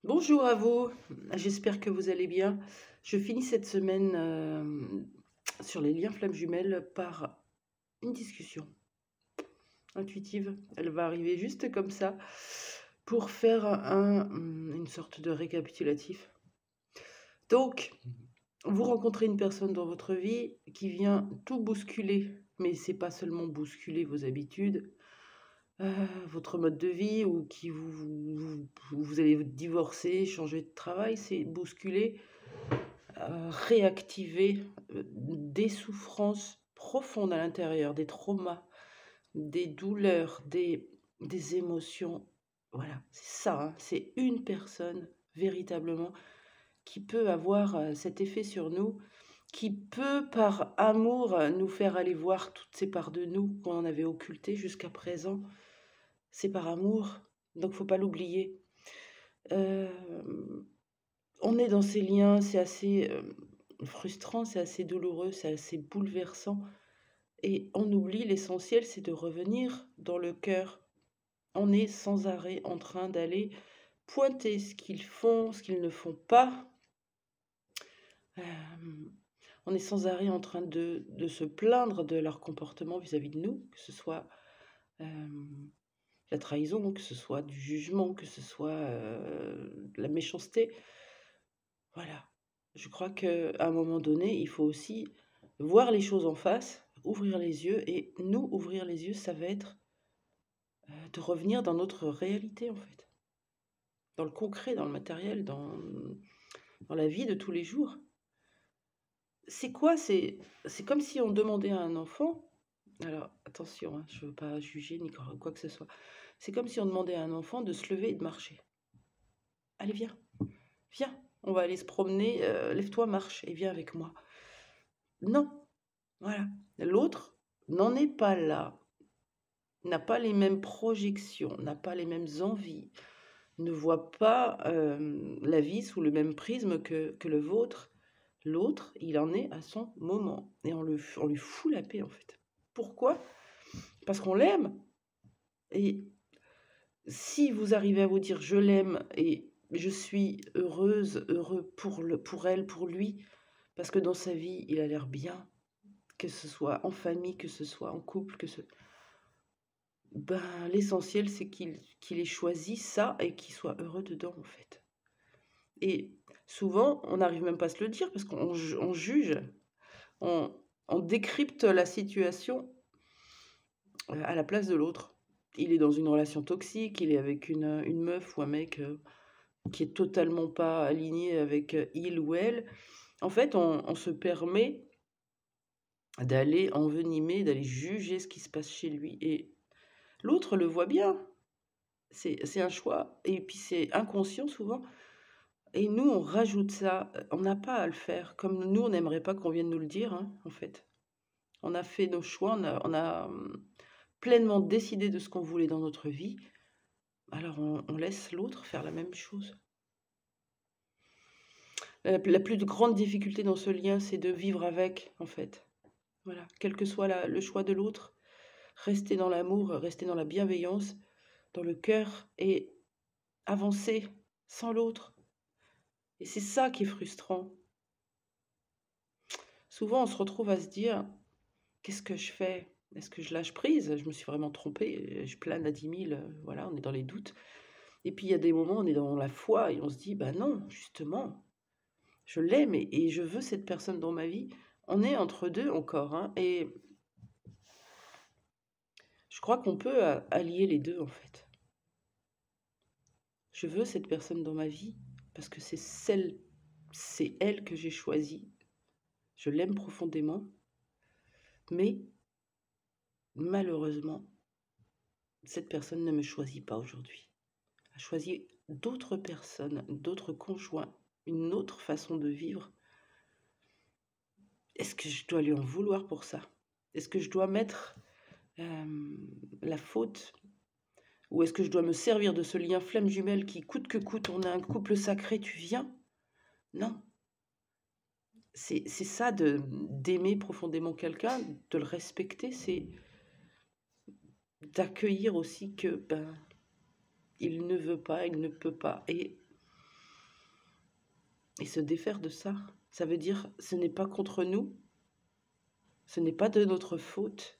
Bonjour à vous, j'espère que vous allez bien. Je finis cette semaine sur les liens flammes jumelles par une discussion intuitive. Elle va arriver juste comme ça pour faire une sorte de récapitulatif. Donc, vous rencontrez une personne dans votre vie qui vient tout bousculer, mais c'est pas seulement bousculer vos habitudes, votre mode de vie ou qui vous allez vous divorcer, changer de travail, c'est bousculer, réactiver des souffrances profondes à l'intérieur, des traumas, des douleurs, des émotions. Voilà, c'est ça, hein, c'est une personne véritablement qui peut avoir cet effet sur nous, qui peut par amour nous faire aller voir toutes ces parts de nous qu'on avait occultées jusqu'à présent. C'est par amour, donc faut pas l'oublier. Euh, on est dans ces liens, c'est assez frustrant, c'est assez douloureux, c'est assez bouleversant. Et on oublie l'essentiel, c'est de revenir dans le cœur. On est sans arrêt en train d'aller pointer ce qu'ils font, ce qu'ils ne font pas. Euh, on est sans arrêt en train de se plaindre de leur comportement vis-à-vis de nous, que ce soit la trahison, que ce soit du jugement, que ce soit de la méchanceté. Voilà. Je crois qu'à un moment donné, il faut aussi voir les choses en face, ouvrir les yeux. Et nous, ouvrir les yeux, ça va être de revenir dans notre réalité, en fait. Dans le concret, dans le matériel, dans la vie de tous les jours. C'est quoi? C'est comme si on demandait à un enfant, alors attention, hein, je ne veux pas juger ni quoi que ce soit. C'est comme si on demandait à un enfant de se lever et de marcher. Allez, viens, viens, on va aller se promener, lève-toi, marche et viens avec moi. Non, voilà. L'autre n'en est pas là, n'a pas les mêmes projections, n'a pas les mêmes envies, ne voit pas la vie sous le même prisme que le vôtre. L'autre, il en est à son moment. Et on lui fout la paix, en fait. Pourquoi? Parce qu'on l'aime. Et si vous arrivez à vous dire je l'aime et je suis heureuse, heureux pour elle, pour lui, parce que dans sa vie, il a l'air bien, que ce soit en famille, que ce soit en couple, ben, l'essentiel, c'est qu'il ait choisi ça et qu'il soit heureux dedans, en fait. Et souvent, on n'arrive même pas à se le dire parce qu'on juge, on, on décrypte la situation à la place de l'autre. Il est dans une relation toxique, il est avec une meuf ou un mec qui est totalement pas aligné avec il ou elle. En fait, on se permet d'aller envenimer, d'aller juger ce qui se passe chez lui. Et l'autre le voit bien. C'est un choix. Et puis c'est inconscient souvent. Et nous, on rajoute ça. On n'a pas à le faire. Comme nous, on n'aimerait pas qu'on vienne nous le dire, hein, en fait. On a fait nos choix, on a pleinement décidé de ce qu'on voulait dans notre vie. Alors on laisse l'autre faire la même chose. La plus grande difficulté dans ce lien, c'est de vivre avec, en fait. Voilà. Quel que soit le choix de l'autre, rester dans l'amour, rester dans la bienveillance, dans le cœur et avancer sans l'autre. Et c'est ça qui est frustrant. Souvent, on se retrouve à se dire, qu'est-ce que je fais? Est-ce que je lâche prise? Je me suis vraiment trompée, je plane à 10 000, voilà, on est dans les doutes. Et puis il y a des moments, on est dans la foi et on se dit, bah non, justement, je l'aime et je veux cette personne dans ma vie. On est entre deux encore, hein, et je crois qu'on peut allier les deux en fait. Je veux cette personne dans ma vie parce que c'est elle que j'ai choisie. Je l'aime profondément, mais malheureusement, cette personne ne me choisit pas aujourd'hui. Elle a choisi d'autres personnes, d'autres conjoints, une autre façon de vivre. Est-ce que je dois lui en vouloir pour ça? Est-ce que je dois mettre la faute? Ou est-ce que je dois me servir de ce lien flamme jumelle qui, coûte que coûte, on est un couple sacré, tu viens? Non. C'est ça d'aimer profondément quelqu'un, de le respecter, c'est d'accueillir aussi que ben il ne veut pas, il ne peut pas. Et Et se défaire de ça, ça veut dire ce n'est pas contre nous, ce n'est pas de notre faute.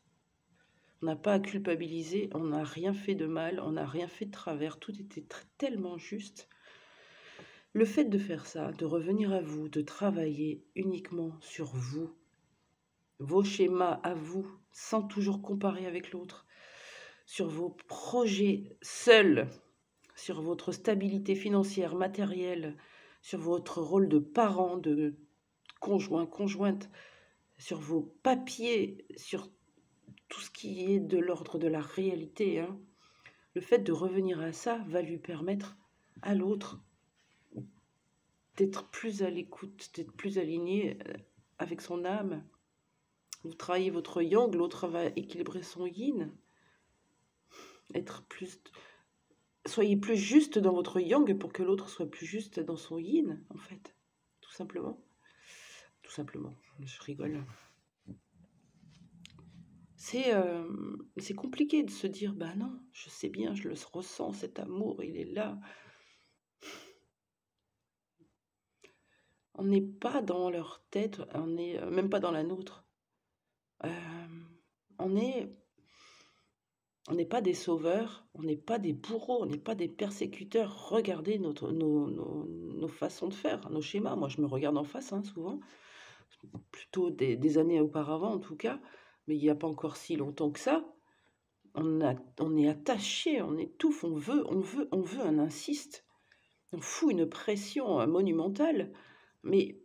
On n'a pas à culpabiliser, on n'a rien fait de mal, on n'a rien fait de travers, tout était tellement juste. Le fait de faire ça, de revenir à vous, de travailler uniquement sur vous, vos schémas à vous, sans toujours comparer avec l'autre, sur vos projets seuls, sur votre stabilité financière, matérielle, sur votre rôle de parent, de conjoint, conjointe, sur vos papiers, sur tout ce qui est de l'ordre de la réalité, hein. Le fait de revenir à ça va lui permettre à l'autre d'être plus à l'écoute, d'être plus aligné avec son âme. Vous travaillez votre yang, l'autre va équilibrer son yin. Être plus, soyez plus juste dans votre yang pour que l'autre soit plus juste dans son yin, en fait. Tout simplement. Tout simplement. Je rigole. C'est compliqué de se dire, bah non, je sais bien, je le ressens, cet amour, il est là. On n'est pas dans leur tête, on n'est même pas dans la nôtre. On n'est pas des sauveurs, on n'est pas des bourreaux, on n'est pas des persécuteurs. Regardez nos façons de faire, nos schémas. Moi, je me regarde en face, hein, souvent, plutôt des années auparavant en tout cas, mais il n'y a pas encore si longtemps que ça. On est attaché, on étouffe, on veut, on insiste. On fout une pression monumentale, mais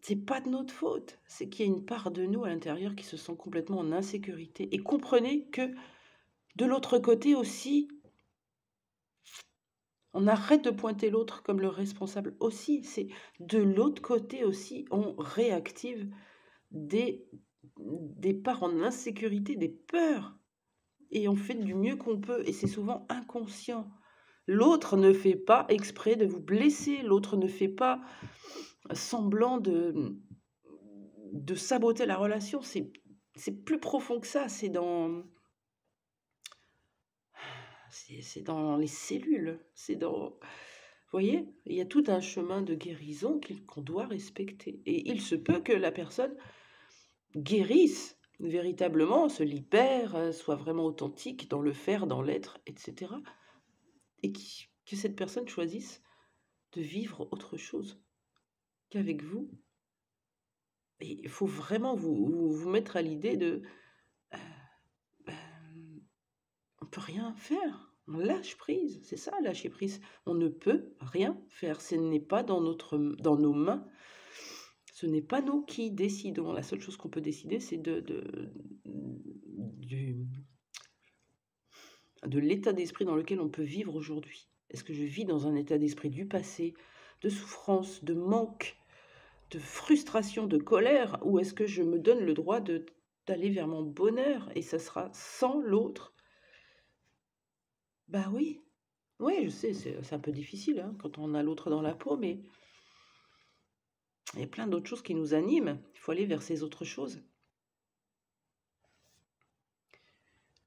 c'est pas de notre faute. C'est qu'il y a une part de nous à l'intérieur qui se sent complètement en insécurité. Et comprenez que de l'autre côté aussi, on arrête de pointer l'autre comme le responsable aussi. C'est de l'autre côté aussi, on réactive des parts en insécurité, des peurs. Et on fait du mieux qu'on peut. Et c'est souvent inconscient. L'autre ne fait pas exprès de vous blesser. L'autre ne fait pas semblant de saboter la relation. C'est plus profond que ça. C'est dans les cellules. C'est dans... Vous voyez, il y a tout un chemin de guérison qu'on doit respecter. Et il se peut que la personne guérisse véritablement, se libère, soit vraiment authentique dans le faire, dans l'être, etc. Et que cette personne choisisse de vivre autre chose qu'avec vous. Et il faut vraiment vous mettre à l'idée de... on ne peut rien faire. On lâche prise, c'est ça, lâcher prise. On ne peut rien faire. Ce n'est pas dans nos mains. Ce n'est pas nous qui décidons. La seule chose qu'on peut décider, c'est de l'état d'esprit dans lequel on peut vivre aujourd'hui. Est-ce que je vis dans un état d'esprit du passé, de souffrance, de manque, de frustration, de colère, ou est-ce que je me donne le droit d'aller vers mon bonheur et ça sera sans l'autre? Bah oui, je sais, c'est un peu difficile hein, quand on a l'autre dans la peau, mais il y a plein d'autres choses qui nous animent. Il faut aller vers ces autres choses.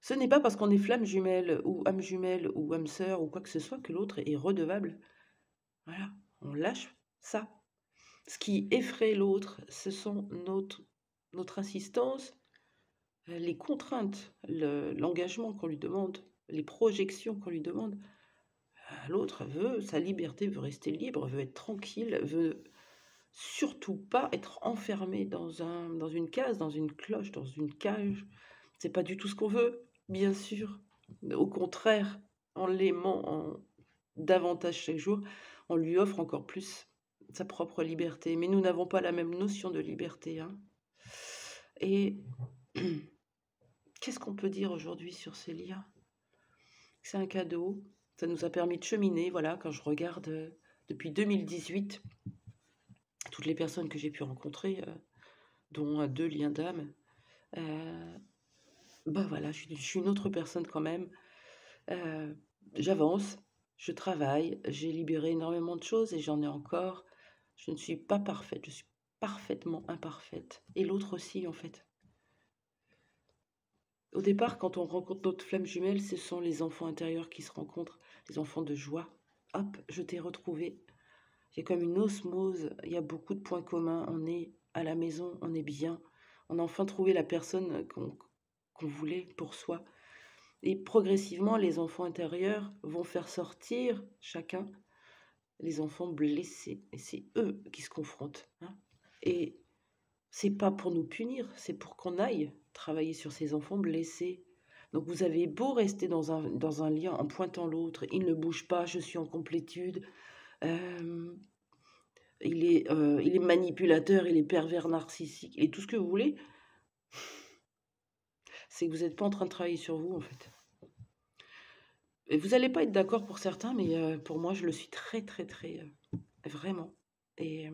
Ce n'est pas parce qu'on est flamme jumelle ou âme sœur ou quoi que ce soit que l'autre est redevable. Voilà, on lâche ça. Ce qui effraie l'autre, ce sont notre insistance, les contraintes, l'engagement qu'on lui demande, les projections qu'on lui demande. L'autre veut sa liberté, veut rester libre, veut être tranquille, veut surtout pas être enfermé dans une case, dans une cloche, dans une cage. C'est pas du tout ce qu'on veut, bien sûr. Au contraire, en l'aimant davantage chaque jour, on lui offre encore plus sa propre liberté. Mais nous n'avons pas la même notion de liberté, hein. Et qu'est-ce qu'on peut dire aujourd'hui sur ces liens? C'est un cadeau. Ça nous a permis de cheminer. Voilà, quand je regarde depuis 2018, toutes les personnes que j'ai pu rencontrer, dont 2 liens d'âme, bah voilà, je suis une autre personne quand même. J'avance, je travaille, j'ai libéré énormément de choses et j'en ai encore. Je ne suis pas parfaite, je suis parfaitement imparfaite. Et l'autre aussi, en fait. Au départ, quand on rencontre notre flamme jumelle, ce sont les enfants intérieurs qui se rencontrent, les enfants de joie. Hop, je t'ai retrouvé. Il y a comme une osmose, il y a beaucoup de points communs. On est à la maison, on est bien. On a enfin trouvé la personne qu'on voulait pour soi. Et progressivement, les enfants intérieurs vont faire sortir chacun les enfants blessés. Et c'est eux qui se confrontent, hein. Et c'est pas pour nous punir, c'est pour qu'on aille travailler sur ces enfants blessés. Donc vous avez beau rester dans un lien en pointant l'autre, il ne bouge pas, je suis en complétude, euh, il est manipulateur, il est pervers narcissique, et tout ce que vous voulez, c'est que vous n'êtes pas en train de travailler sur vous en fait. Et vous n'allez pas être d'accord pour certains, mais pour moi je le suis très très très, vraiment. Et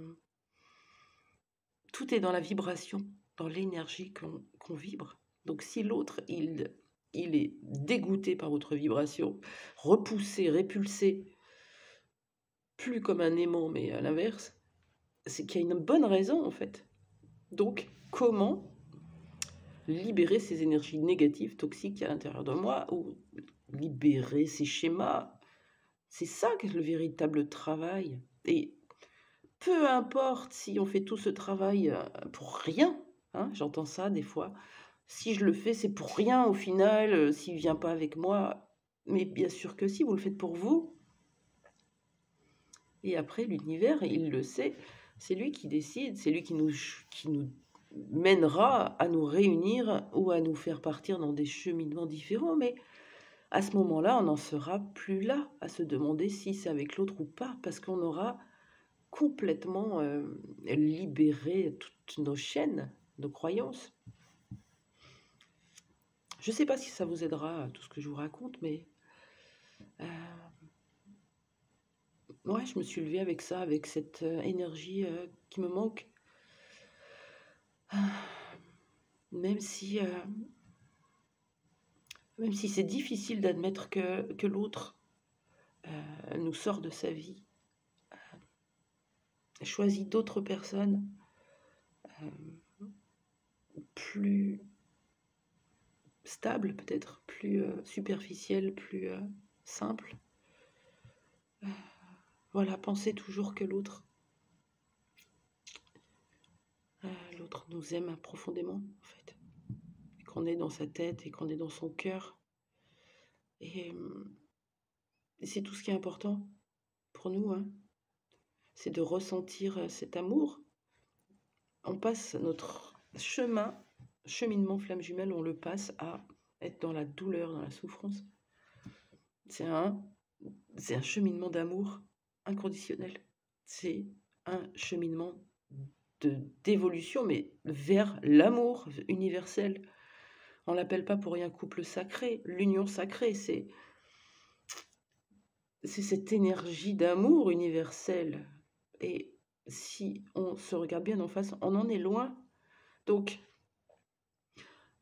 tout est dans la vibration, dans l'énergie qu'on vibre. Donc si l'autre, il est dégoûté par votre vibration, repoussé, répulsé, plus comme un aimant, mais à l'inverse, c'est qu'il y a une bonne raison en fait. Donc comment libérer ces énergies négatives, toxiques à l'intérieur de moi, ou libérer ces schémas? C'est ça que le véritable travail. Et peu importe si on fait tout ce travail pour rien, hein, j'entends ça des fois. Si je le fais, c'est pour rien au final, s'il ne vient pas avec moi. Mais bien sûr que si, vous le faites pour vous. Et après, l'univers, il le sait, c'est lui qui décide, c'est lui qui nous mènera à nous réunir ou à nous faire partir dans des cheminements différents. Mais à ce moment-là, on n'en sera plus là à se demander si c'est avec l'autre ou pas, parce qu'on aura complètement libéré toutes nos chaînes, nos croyances. Je ne sais pas si ça vous aidera, tout ce que je vous raconte, mais ouais, je me suis levée avec ça, avec cette énergie qui me manque. Même si, même si c'est difficile d'admettre que l'autre nous sort de sa vie, choisit d'autres personnes plus stables peut-être, plus superficielles, plus simples. Voilà, pensez toujours que l'autre nous aime profondément, en fait. Et qu'on est dans sa tête et qu'on est dans son cœur. Et c'est tout ce qui est important pour nous, hein. C'est de ressentir cet amour. On passe notre cheminement flamme jumelle, on le passe à être dans la douleur, dans la souffrance. C'est un cheminement d'amour inconditionnel. C'est un cheminement d'évolution, mais vers l'amour universel. On l'appelle pas pour rien couple sacré, l'union sacrée, c'est cette énergie d'amour universel. Et si on se regarde bien en face, on en est loin. Donc,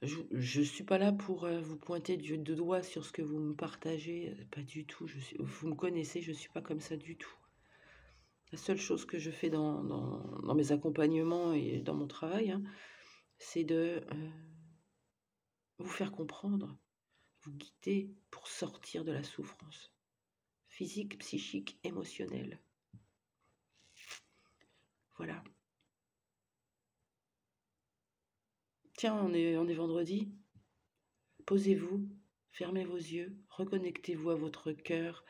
je ne suis pas là pour vous pointer du doigt sur ce que vous me partagez, pas du tout. Vous me connaissez, je ne suis pas comme ça du tout. La seule chose que je fais dans mes accompagnements et dans mon travail, hein, c'est de vous faire comprendre, vous guider pour sortir de la souffrance physique, psychique, émotionnelle. Voilà. Tiens, on est vendredi. Posez-vous, fermez vos yeux, reconnectez-vous à votre cœur,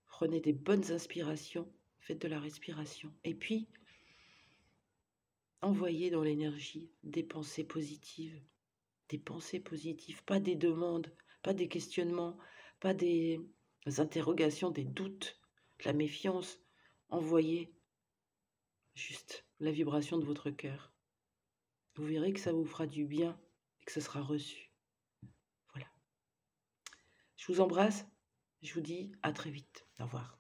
prenez des bonnes inspirations, faites de la respiration. Et puis, envoyez dans l'énergie des pensées positives, pas des demandes, pas des questionnements, pas des interrogations, des doutes, de la méfiance. Envoyez juste la vibration de votre cœur. Vous verrez que ça vous fera du bien et que ce sera reçu. Voilà. Je vous embrasse. Je vous dis à très vite. Au revoir.